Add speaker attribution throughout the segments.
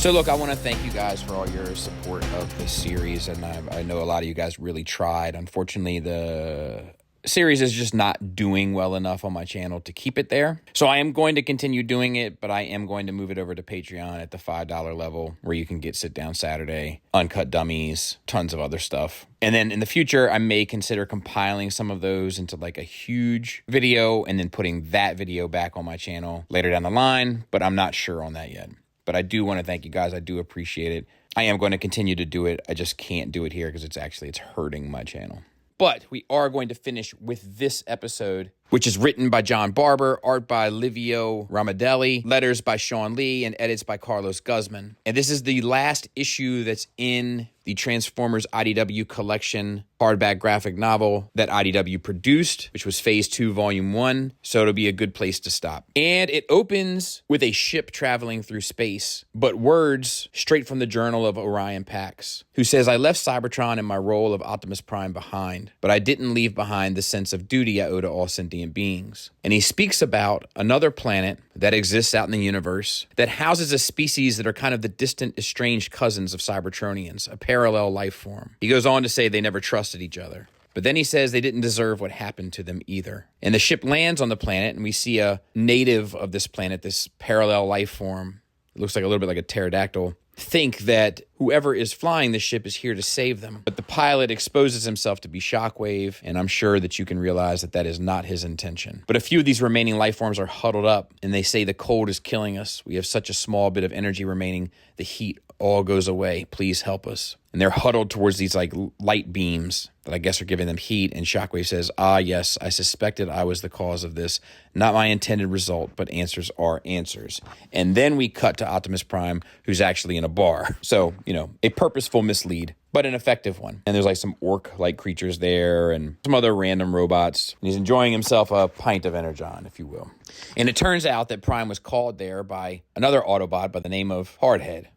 Speaker 1: So look, I want to thank you guys for all your support of this series, and I know a lot of you guys really tried. Unfortunately, the series is just not doing well enough on my channel to keep it there. So I am going to continue doing it, but I am going to move it over to Patreon at the $5 level, where you can get Sit Down Saturday, Uncut Dummies, tons of other stuff. And then in the future, I may consider compiling some of those into like a huge video and then putting that video back on my channel later down the line, but I'm not sure on that yet. But I do want to thank you guys. I do appreciate it. I am going to continue to do it. I just can't do it here because it's hurting my channel. But we are going to finish with this episode, which is written by John Barber, art by Livio Ramadelli, letters by Sean Lee, and edits by Carlos Guzman. And this is the last issue that's in the Transformers IDW collection hardback graphic novel that IDW produced, which was Phase 2, Volume 1. So it'll be a good place to stop. And it opens with a ship traveling through space, but words straight from the Journal of Orion Pax, who says, "I left Cybertron in my role of Optimus Prime behind, but I didn't leave behind the sense of duty I owe to all sentient beings." And he speaks about another planet that exists out in the universe that houses a species that are kind of the distant, estranged cousins of Cybertronians, a parallel life form. He goes on to say they never trusted each other. But then he says they didn't deserve what happened to them either. And the ship lands on the planet, and we see a native of this planet, this parallel life form. It looks like a little bit like a pterodactyl. Think that whoever is flying the ship is here to save them. But the pilot exposes himself to be Shockwave, and I'm sure that you can realize that that is not his intention. But a few of these remaining life forms are huddled up, and they say the cold is killing us. We have such a small bit of energy remaining. The heat all goes away. Please help us. And they're huddled towards these like light beams that I guess are giving them heat. And Shockwave says, "Ah, yes, I suspected I was the cause of this. Not my intended result, but answers are answers." And then we cut to Optimus Prime, who's actually in a bar. So, a purposeful mislead, but an effective one. And there's like some orc-like creatures there and some other random robots. And he's enjoying himself a pint of Energon, if you will. And it turns out that Prime was called there by another Autobot by the name of Hardhead,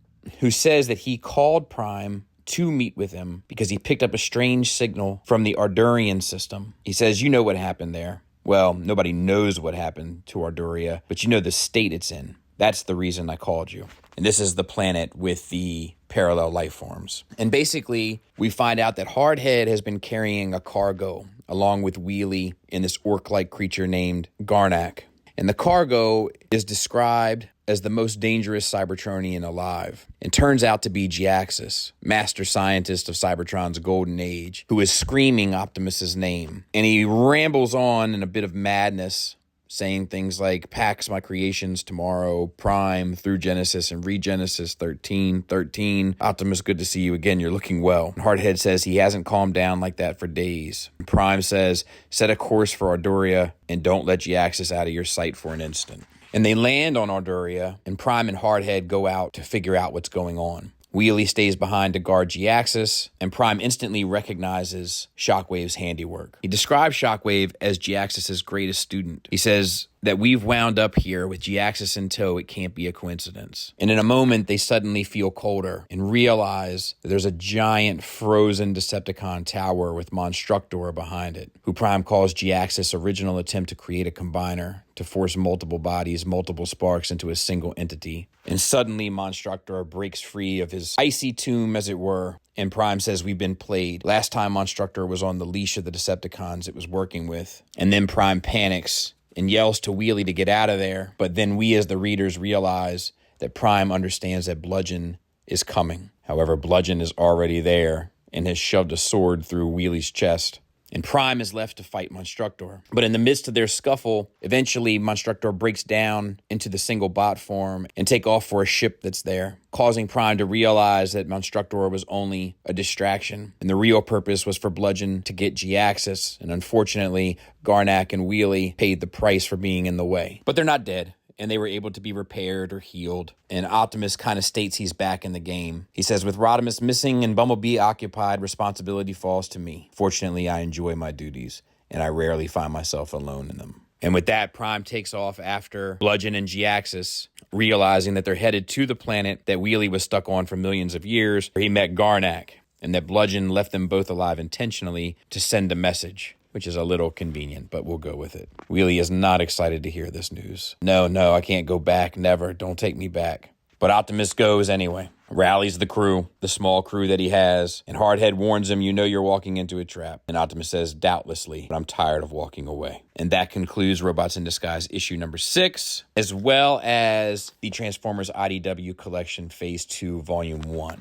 Speaker 1: who says that he called Prime to meet with him because he picked up a strange signal from the Ardurian system. He says, "You know what happened there." Well, nobody knows what happened to Arduria, but you know the state it's in. That's the reason I called you. And this is the planet with the parallel life forms. And basically, we find out that Hardhead has been carrying a cargo along with Wheelie and this orc-like creature named Garnak. And the cargo is described as the most dangerous Cybertronian alive, and turns out to be Giaxus, master scientist of Cybertron's golden age, who is screaming Optimus's name. And he rambles on in a bit of madness, saying things like, "Pax my creations tomorrow, Prime, through Genesis and Regenesis 13. Optimus, good to see you again. You're looking well." Hardhead says he hasn't calmed down like that for days. Prime says, "Set a course for Arduria and don't let Giaxus out of your sight for an instant." And they land on Arduria, and Prime and Hardhead go out to figure out what's going on. Wheelie stays behind to guard Giaxus, and Prime instantly recognizes Shockwave's handiwork. He describes Shockwave as Giaxus's greatest student. He says that we've wound up here with Giaxus in tow. It can't be a coincidence. And in a moment, they suddenly feel colder and realize that there's a giant frozen Decepticon tower with Monstructor behind it, who Prime calls Giaxus' original attempt to create a combiner to force multiple bodies, multiple sparks into a single entity. And suddenly, Monstructor breaks free of his icy tomb, as it were, and Prime says, "We've been played. Last time Monstructor was on the leash of the Decepticons it was working with." And then Prime panics and yells to Wheelie to get out of there. But then we as the readers realize that Prime understands that Bludgeon is coming. However, Bludgeon is already there and has shoved a sword through Wheelie's chest. And Prime is left to fight Monstructor. But in the midst of their scuffle, eventually Monstructor breaks down into the single bot form and take off for a ship that's there, causing Prime to realize that Monstructor was only a distraction. And the real purpose was for Bludgeon to get Giaxus. And unfortunately, Garnak and Wheelie paid the price for being in the way. But they're not dead, and they were able to be repaired or healed. And Optimus kind of states he's back in the game. He says, "With Rodimus missing and Bumblebee occupied, responsibility falls to me. Fortunately, I enjoy my duties, and I rarely find myself alone in them." And with that, Prime takes off after Bludgeon and Giaxus, realizing that they're headed to the planet that Wheelie was stuck on for millions of years, where he met Garnak, and that Bludgeon left them both alive intentionally to send a message, which is a little convenient, but we'll go with it. Wheelie is not excited to hear this news. No, I can't go back. Never. Don't take me back. But Optimus goes anyway, rallies the crew, the small crew that he has, and Hardhead warns him, you know you're walking into a trap. And Optimus says, doubtlessly, but I'm tired of walking away. And that concludes Robots in Disguise issue number 6, as well as the Transformers IDW Collection Phase 2 Volume 1.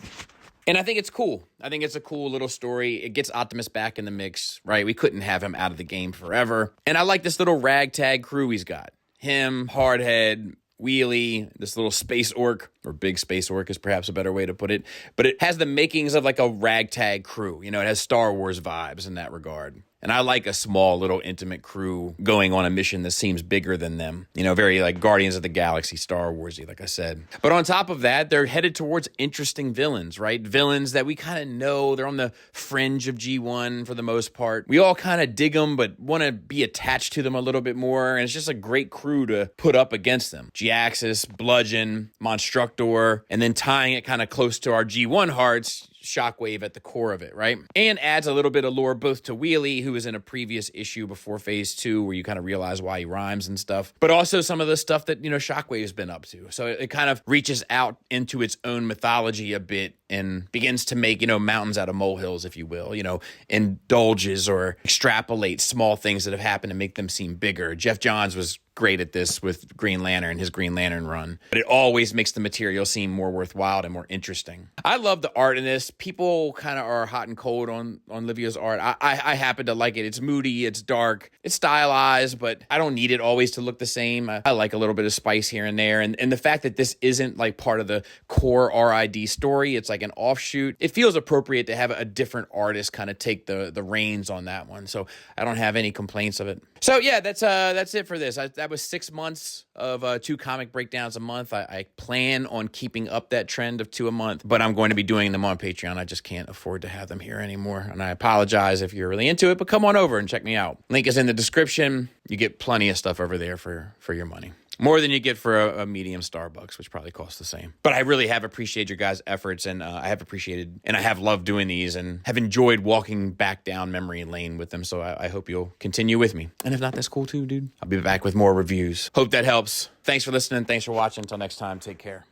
Speaker 1: And I think it's cool. I think it's a cool little story. It gets Optimus back in the mix, right? We couldn't have him out of the game forever. And I like this little ragtag crew he's got. Him, Hardhead, Wheelie, this little space orc, or big space orc is perhaps a better way to put it. But it has the makings of like a ragtag crew. You know, it has Star Wars vibes in that regard. And I like a small, little, intimate crew going on a mission that seems bigger than them. You know, very like Guardians of the Galaxy, Star Warsy, like I said. But on top of that, they're headed towards interesting villains, right? Villains that we kind of know. They're on the fringe of G1 for the most part. We all kind of dig them, but want to be attached to them a little bit more. And it's just a great crew to put up against them. G-Axis, Bludgeon, Monstructor, and then tying it kind of close to our G1 hearts, Shockwave at the core of it, right? And adds a little bit of lore both to Wheelie, who was in a previous issue before Phase 2, where you kind of realize why he rhymes and stuff, but also some of the stuff that, you know, Shockwave's been up to. So it kind of reaches out into its own mythology a bit and begins to make, you know, mountains out of molehills, if you will, you know, indulges or extrapolates small things that have happened to make them seem bigger. Jeff Johns was great at this with Green Lantern, his Green Lantern run, but it always makes the material seem more worthwhile and more interesting. I love the art in this. People kind of are hot and cold on Livia's art. I happen to like it. It's moody, it's dark, it's stylized, but I don't need it always to look the same. I like a little bit of spice here and there. And the fact that this isn't like part of the core RID story, it's like an offshoot. It feels appropriate to have a different artist kind of take the reins on that one. So I don't have any complaints of it. So yeah, that's it for this. That was 6 months of 2 comic breakdowns a month. I plan on keeping up that trend of 2 a month, but I'm going to be doing them on Patreon. I just can't afford to have them here anymore. And I apologize if you're really into it, but come on over and check me out. Link is in the description. You get plenty of stuff over there for your money. More than you get for a medium Starbucks, which probably costs the same. But I really have appreciated your guys' efforts, and I have appreciated and I have loved doing these and have enjoyed walking back down memory lane with them. So I hope you'll continue with me. And if not, that's cool too, dude. I'll be back with more reviews. Hope that helps. Thanks for listening. Thanks for watching. Until next time, take care.